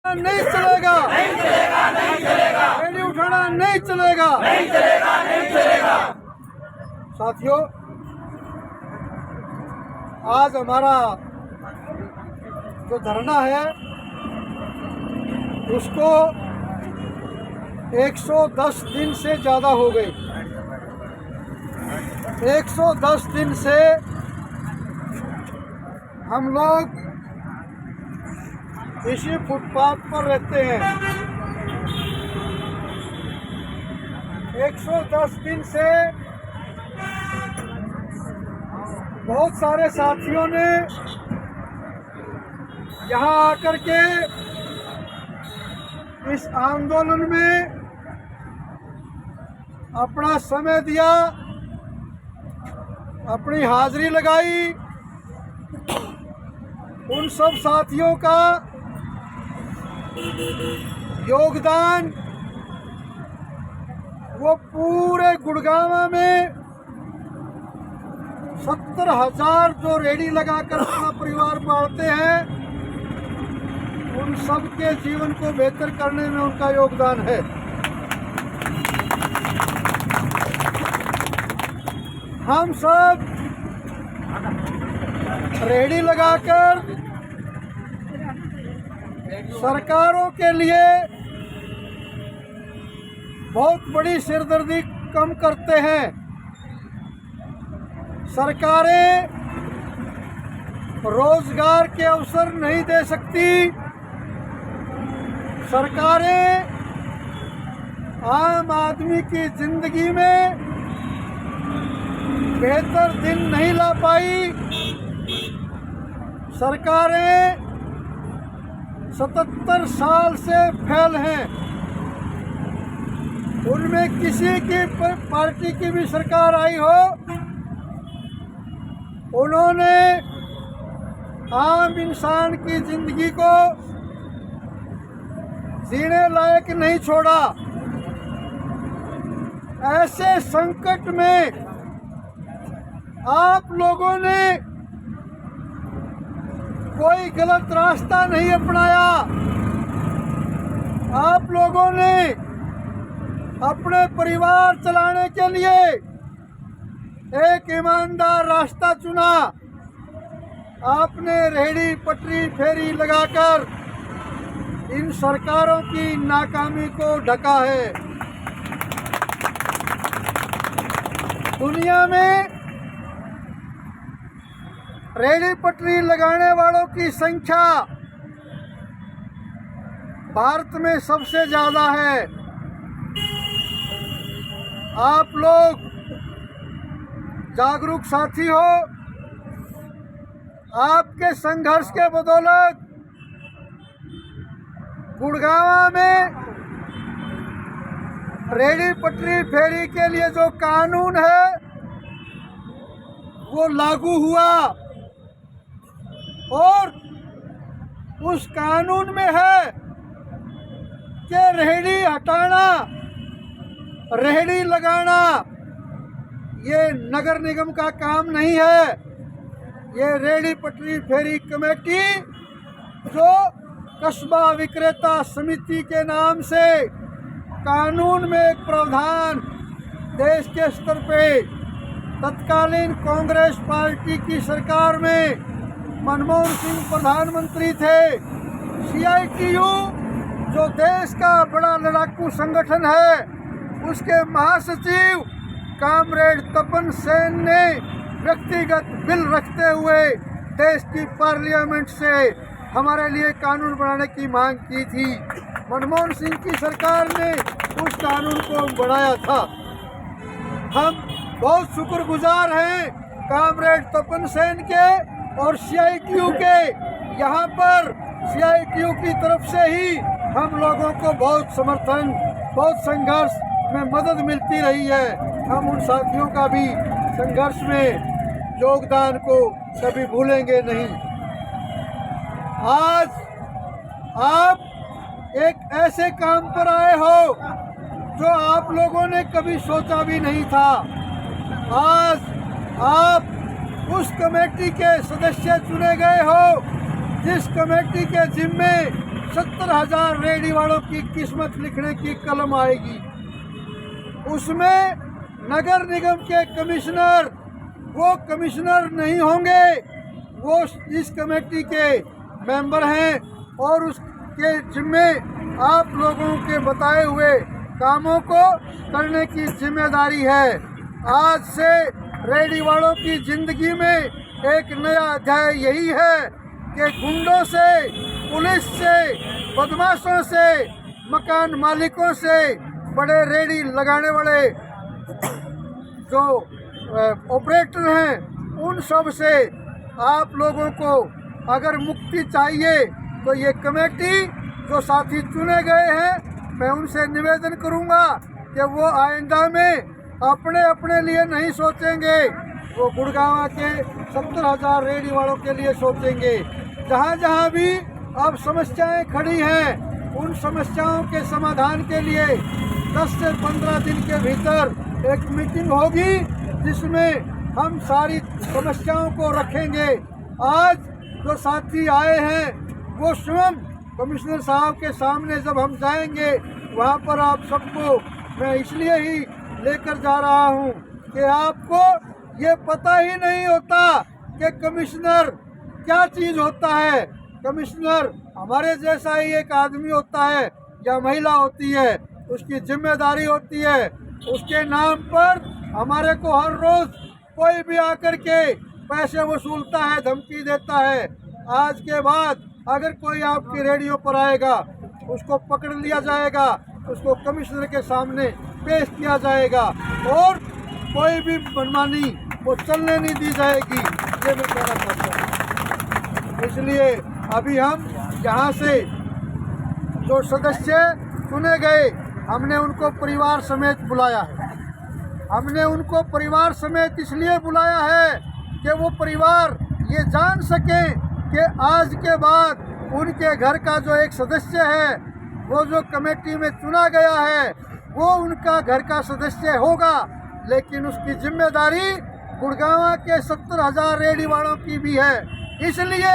नहीं चलेगा, नहीं चलेगा, नहीं चलेगा। रेडी उठाना नहीं चलेगा, नहीं चलेगा, नहीं चलेगा। साथियों, आज हमारा जो धरना है उसको 110 दिन से ज़्यादा हो गए। 110 दिन से हम लोग इसी फुटपाथ पर रहते हैं। 110 दिन से बहुत सारे साथियों ने यहाँ आकर के इस आंदोलन में अपना समय दिया, अपनी हाजिरी लगाई। उन सब साथियों का योगदान वो पूरे गुड़गांव में 70,000 जो रेडी लगाकर अपना परिवार पालते हैं, उन सब के जीवन को बेहतर करने में उनका योगदान है। हम सब रेडी लगाकर सरकारों के लिए बहुत बड़ी सिरदर्दी कम करते हैं। सरकारें रोजगार के अवसर नहीं दे सकती, सरकारें आम आदमी की जिंदगी में बेहतर दिन नहीं ला पाई। सरकारें 77 साल से फेल हैं। उनमें किसी की पार्टी की भी सरकार आई हो, उन्होंने आम इंसान की जिंदगी को जीने लायक नहीं छोड़ा। ऐसे संकट में आप लोगों ने कोई गलत रास्ता नहीं अपनाया। आप लोगों ने अपने परिवार चलाने के लिए एक ईमानदार रास्ता चुना। आपने रेहड़ी पटरी फेरी लगाकर इन सरकारों की नाकामी को ढका है। दुनिया में रेहड़ी पटरी लगाने वालों की संख्या भारत में सबसे ज़्यादा है। आप लोग जागरूक साथी हो। आपके संघर्ष के बदौलत गुड़गांव में रेहड़ी पटरी फेरी के लिए जो कानून है वो लागू हुआ, और उस कानून में है कि रेहड़ी हटाना, रेहड़ी लगाना ये नगर निगम का काम नहीं है। ये रेहड़ी पटरी फेरी कमेटी जो कस्बा विक्रेता समिति के नाम से कानून में एक प्रावधान देश के स्तर पे तत्कालीन कांग्रेस पार्टी की सरकार में मनमोहन सिंह प्रधानमंत्री थे। CITU जो देश का बड़ा लड़ाकू संगठन है, उसके महासचिव कामरेड तपन सेन ने व्यक्तिगत बिल रखते हुए देश की पार्लियामेंट से हमारे लिए कानून बनाने की मांग की थी। मनमोहन सिंह की सरकार ने उस कानून को बढ़ाया था। हम बहुत शुक्रगुजार हैं कामरेड तपन सेन के और CITU के। यहाँ पर CITU की तरफ से ही हम लोगों को बहुत समर्थन, बहुत संघर्ष में मदद मिलती रही है। हम उन साथियों का भी संघर्ष में योगदान को कभी भूलेंगे नहीं। आज आप एक ऐसे काम पर आए हो जो आप लोगों ने कभी सोचा भी नहीं था। आज आप उस कमेटी के सदस्य चुने गए हो जिस कमेटी के जिम्मे 70,000 रेहड़ी वालों की किस्मत लिखने की कलम आएगी। उसमें नगर निगम के कमिश्नर वो कमिश्नर नहीं होंगे, वो इस कमेटी के मेंबर हैं और उसके जिम्मे आप लोगों के बताए हुए कामों को करने की जिम्मेदारी है। आज से रेहड़ी वालों की जिंदगी में एक नया अध्याय यही है कि गुंडों से, पुलिस से, बदमाशों से, मकान मालिकों से, बड़े रेहड़ी लगाने वाले जो ऑपरेटर हैं उन सब से आप लोगों को अगर मुक्ति चाहिए तो ये कमेटी जो साथी चुने गए हैं, मैं उनसे निवेदन करूंगा कि वो आइंदा में अपने अपने लिए नहीं सोचेंगे, वो गुड़गांव के 70,000 रेहड़ी वालों के लिए सोचेंगे। जहाँ जहाँ भी अब समस्याएं खड़ी हैं उन समस्याओं के समाधान के लिए 10 से 15 दिन के भीतर एक मीटिंग होगी जिसमें हम सारी समस्याओं को रखेंगे। आज जो साथी आए हैं वो स्वयं कमिश्नर साहब के सामने जब हम जाएंगे वहाँ पर आप सबको मैं इसलिए ही लेकर जा रहा हूँ कि आपको ये पता ही नहीं होता कि कमिश्नर क्या चीज़ होता है। कमिश्नर हमारे जैसा ही एक आदमी होता है या महिला होती है, उसकी जिम्मेदारी होती है। उसके नाम पर हमारे को हर रोज़ कोई भी आकर के पैसे वसूलता है, धमकी देता है। आज के बाद अगर कोई आपकी रेडियो पर आएगा उसको पकड़ लिया जाएगा, उसको कमिश्नर के सामने पेश किया जाएगा और कोई भी मनमानी वो चलने नहीं दी जाएगी, ये मैं कहना चाहता हूँ। इसलिए अभी हम यहाँ से जो सदस्य चुने गए हमने उनको परिवार समेत बुलाया है। हमने उनको परिवार समेत इसलिए बुलाया है कि वो परिवार ये जान सके कि आज के बाद उनके घर का जो एक सदस्य है वो जो कमेटी में चुना गया है वो उनका घर का सदस्य होगा, लेकिन उसकी जिम्मेदारी गुड़गांव के 70,000 रेहड़ी वालों की भी है। इसलिए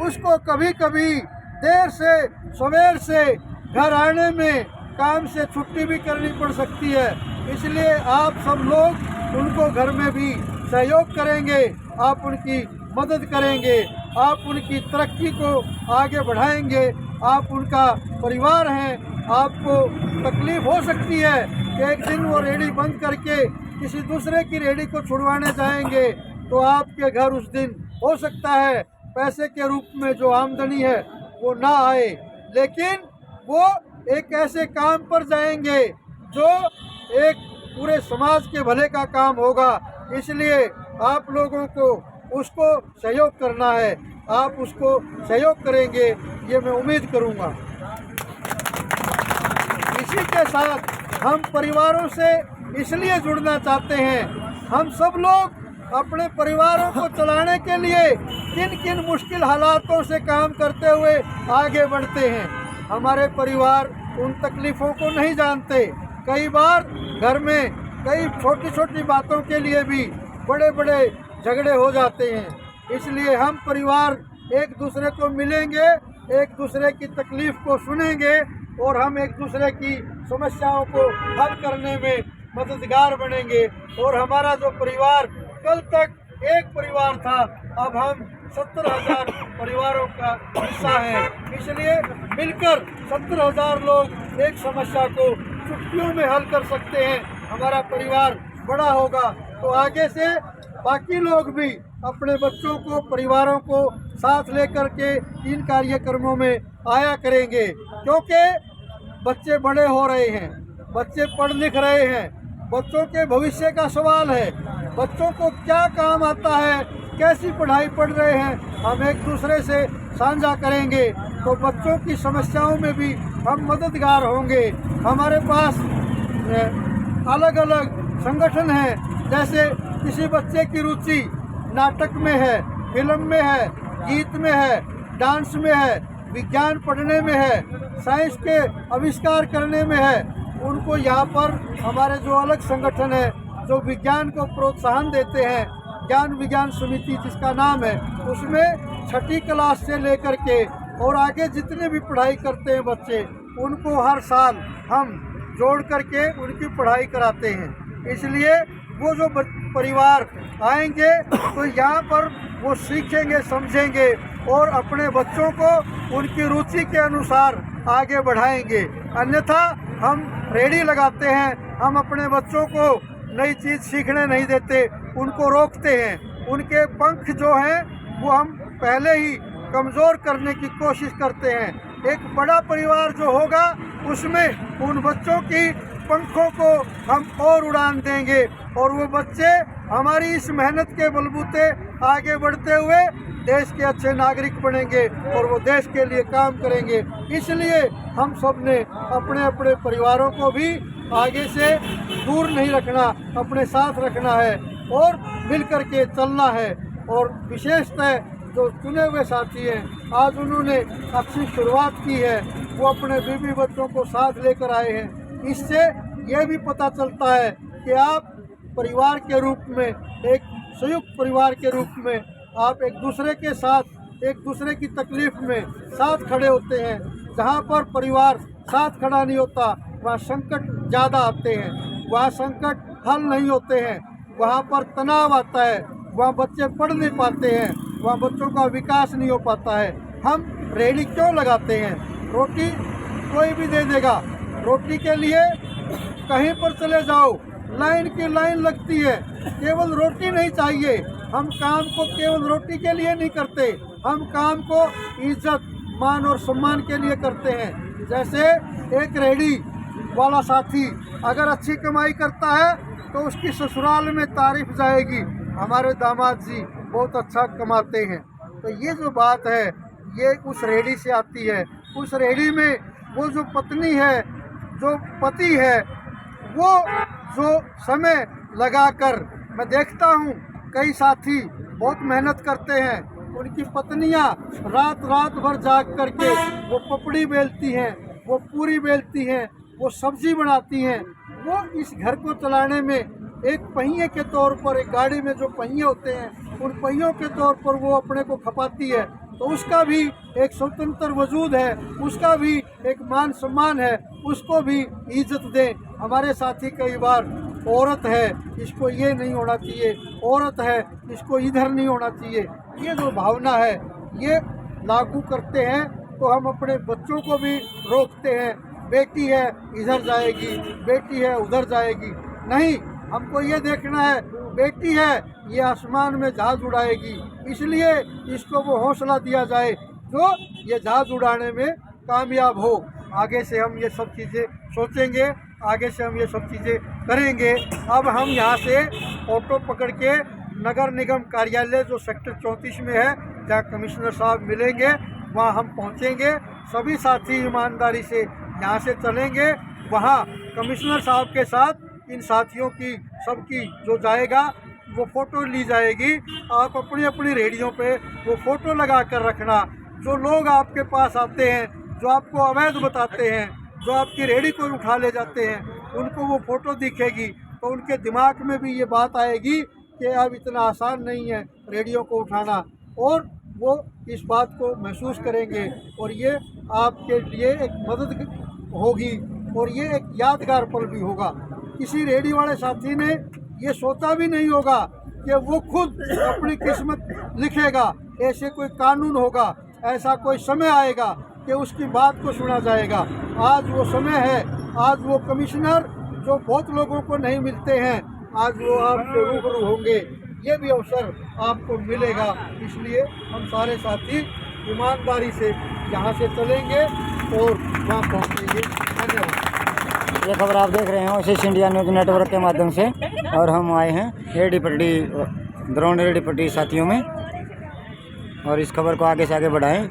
उसको कभी कभी देर से सवेर से घर आने में काम से छुट्टी भी करनी पड़ सकती है। इसलिए आप सब लोग उनको घर में भी सहयोग करेंगे, आप उनकी मदद करेंगे, आप उनकी तरक्की को आगे बढ़ाएंगे। आप उनका परिवार हैं, आपको तकलीफ हो सकती है कि एक दिन वो रेहड़ी बंद करके किसी दूसरे की रेहड़ी को छुड़वाने जाएंगे तो आपके घर उस दिन हो सकता है पैसे के रूप में जो आमदनी है वो ना आए, लेकिन वो एक ऐसे काम पर जाएंगे जो एक पूरे समाज के भले का काम होगा। इसलिए आप लोगों को उसको सहयोग करना है, आप उसको सहयोग करेंगे ये मैं उम्मीद करूंगा। इसी के साथ हम परिवारों से इसलिए जुड़ना चाहते हैं, हम सब लोग अपने परिवारों को चलाने के लिए किन किन मुश्किल हालातों से काम करते हुए आगे बढ़ते हैं। हमारे परिवार उन तकलीफ़ों को नहीं जानते। कई बार घर में कई छोटी छोटी बातों के लिए भी बड़े बड़े झगड़े हो जाते हैं। इसलिए हम परिवार एक दूसरे को मिलेंगे, एक दूसरे की तकलीफ़ को सुनेंगे और हम एक दूसरे की समस्याओं को हल करने में मददगार बनेंगे। और हमारा जो परिवार कल तक एक परिवार था, अब हम 70,000 परिवारों का हिस्सा है। इसलिए मिलकर 70,000 लोग एक समस्या को चुटकियों में हल कर सकते हैं। हमारा परिवार बड़ा होगा तो आगे से बाकी लोग भी अपने बच्चों को, परिवारों को साथ लेकर के इन कार्यक्रमों में आया करेंगे, क्योंकि बच्चे बड़े हो रहे हैं, बच्चे पढ़ लिख रहे हैं, बच्चों के भविष्य का सवाल है, बच्चों को क्या काम आता है, कैसी पढ़ाई पढ़ रहे हैं, हम एक दूसरे से साझा करेंगे तो बच्चों की समस्याओं में भी हम मददगार होंगे। हमारे पास अलग अलग संगठन हैं, जैसे किसी बच्चे की रुचि नाटक में है, फिल्म में है, गीत में है, डांस में है, विज्ञान पढ़ने में है, साइंस के आविष्कार करने में है, उनको यहाँ पर हमारे जो अलग संगठन है जो विज्ञान को प्रोत्साहन देते हैं, ज्ञान विज्ञान समिति जिसका नाम है, उसमें 6ठी क्लास से लेकर के और आगे जितने भी पढ़ाई करते हैं बच्चे, उनको हर साल हम जोड़ करके उनकी पढ़ाई कराते हैं। इसलिए वो जो परिवार आएंगे तो यहाँ पर वो सीखेंगे, समझेंगे और अपने बच्चों को उनकी रुचि के अनुसार आगे बढ़ाएंगे। अन्यथा हम रेडी लगाते हैं, हम अपने बच्चों को नई चीज़ सीखने नहीं देते, उनको रोकते हैं। उनके पंख जो हैं वो हम पहले ही कमज़ोर करने की कोशिश करते हैं। एक बड़ा परिवार जो होगा उसमें उन बच्चों की पंखों को हम और उड़ान देंगे और वो बच्चे हमारी इस मेहनत के बलबूते आगे बढ़ते हुए देश के अच्छे नागरिक बनेंगे और वो देश के लिए काम करेंगे। इसलिए हम सब ने अपने अपने परिवारों को भी आगे से दूर नहीं रखना, अपने साथ रखना है और मिल कर के चलना है। और विशेषतः जो चुने हुए साथी हैं, आज उन्होंने अच्छी शुरुआत की है, वो अपने बीवी बच्चों को साथ लेकर आए हैं। इससे ये भी पता चलता है कि आप परिवार के रूप में, एक संयुक्त परिवार के रूप में आप एक दूसरे के साथ, एक दूसरे की तकलीफ में साथ खड़े होते हैं। जहाँ पर परिवार साथ खड़ा नहीं होता वहाँ संकट ज़्यादा आते हैं, वहाँ संकट हल नहीं होते हैं, वहाँ पर तनाव आता है, वहाँ बच्चे पढ़ नहीं पाते हैं, वहाँ बच्चों का विकास नहीं हो पाता है। हम रेडी क्यों लगाते हैं? रोटी कोई भी दे देगा, रोटी के लिए कहीं पर चले जाओ लाइन की लाइन लगती है। केवल रोटी नहीं चाहिए, हम काम को केवल रोटी के लिए नहीं करते, हम काम को इज्जत, मान और सम्मान के लिए करते हैं। जैसे एक रेडी वाला साथी अगर अच्छी कमाई करता है तो उसकी ससुराल में तारीफ जाएगी, हमारे दामाद जी बहुत अच्छा कमाते हैं। तो ये जो बात है ये उस रेडी से आती है। उस रेडी में वो जो पत्नी है, जो पति है, वो जो समय लगाकर, मैं देखता हूँ कई साथी बहुत मेहनत करते हैं, उनकी पत्नियाँ रात भर जाग करके वो पपड़ी बेलती हैं, वो पूरी बेलती हैं, वो सब्जी बनाती हैं। वो इस घर को चलाने में एक पहिए के तौर पर, एक गाड़ी में जो पहिए होते हैं उन पहियों के तौर पर वो अपने को खपाती है। तो उसका भी एक स्वतंत्र वजूद है, उसका भी एक मान सम्मान है, उसको भी इज्जत दें। हमारे साथी कई बार औरत है, इसको ये नहीं होना चाहिए, औरत है, इसको इधर नहीं होना चाहिए, ये जो भावना है ये लागू करते हैं तो हम अपने बच्चों को भी रोकते हैं। बेटी है इधर जाएगी, बेटी है उधर जाएगी, नहीं, हमको ये देखना है बेटी है ये आसमान में जहाज उड़ाएगी, इसलिए इसको वो हौसला दिया जाए जो ये जहाज उड़ाने में कामयाब हो। आगे से हम ये सब चीज़ें सोचेंगे, आगे से हम ये सब चीज़ें करेंगे। अब हम यहाँ से ऑटो पकड़ के नगर निगम कार्यालय जो सेक्टर 34 में है, जहाँ कमिश्नर साहब मिलेंगे, वहाँ हम पहुँचेंगे। सभी साथी ईमानदारी से यहाँ से चलेंगे, वहाँ कमिश्नर साहब के साथ इन साथियों की सबकी जो जाएगा वो फ़ोटो ली जाएगी। आप अपनी अपनी रेडियो पे वो फ़ोटो लगा कर रखना। जो लोग आपके पास आते हैं, जो आपको अवैध बताते हैं, जो आपकी रेडी को उठा ले जाते हैं, उनको वो फ़ोटो दिखेगी तो उनके दिमाग में भी ये बात आएगी कि अब इतना आसान नहीं है रेडियो को उठाना, और वो इस बात को महसूस करेंगे और ये आपके लिए एक मदद होगी और ये एक यादगार पल भी होगा। किसी रेडियो वाले साथी ने ये सोचा भी नहीं होगा कि वो खुद अपनी किस्मत लिखेगा, ऐसे कोई कानून होगा, ऐसा कोई समय आएगा कि उसकी बात को सुना जाएगा। आज वो समय है, आज वो कमिश्नर जो बहुत लोगों को नहीं मिलते हैं, आज वो आपसे रूबरू होंगे, ये भी अवसर आपको मिलेगा। इसलिए हम सारे साथी ईमानदारी से यहाँ से चलेंगे और वहाँ पहुँचेंगे। धन्यवाद। ये खबर आप देख रहे हैं ओएसएस इंडिया न्यूज़ नेटवर्क के माध्यम से, और हम आए हैं रेडी पट्टी, द्रोण रेडी पट्टी साथियों में, और इस खबर को आगे से आगे बढ़ाएं।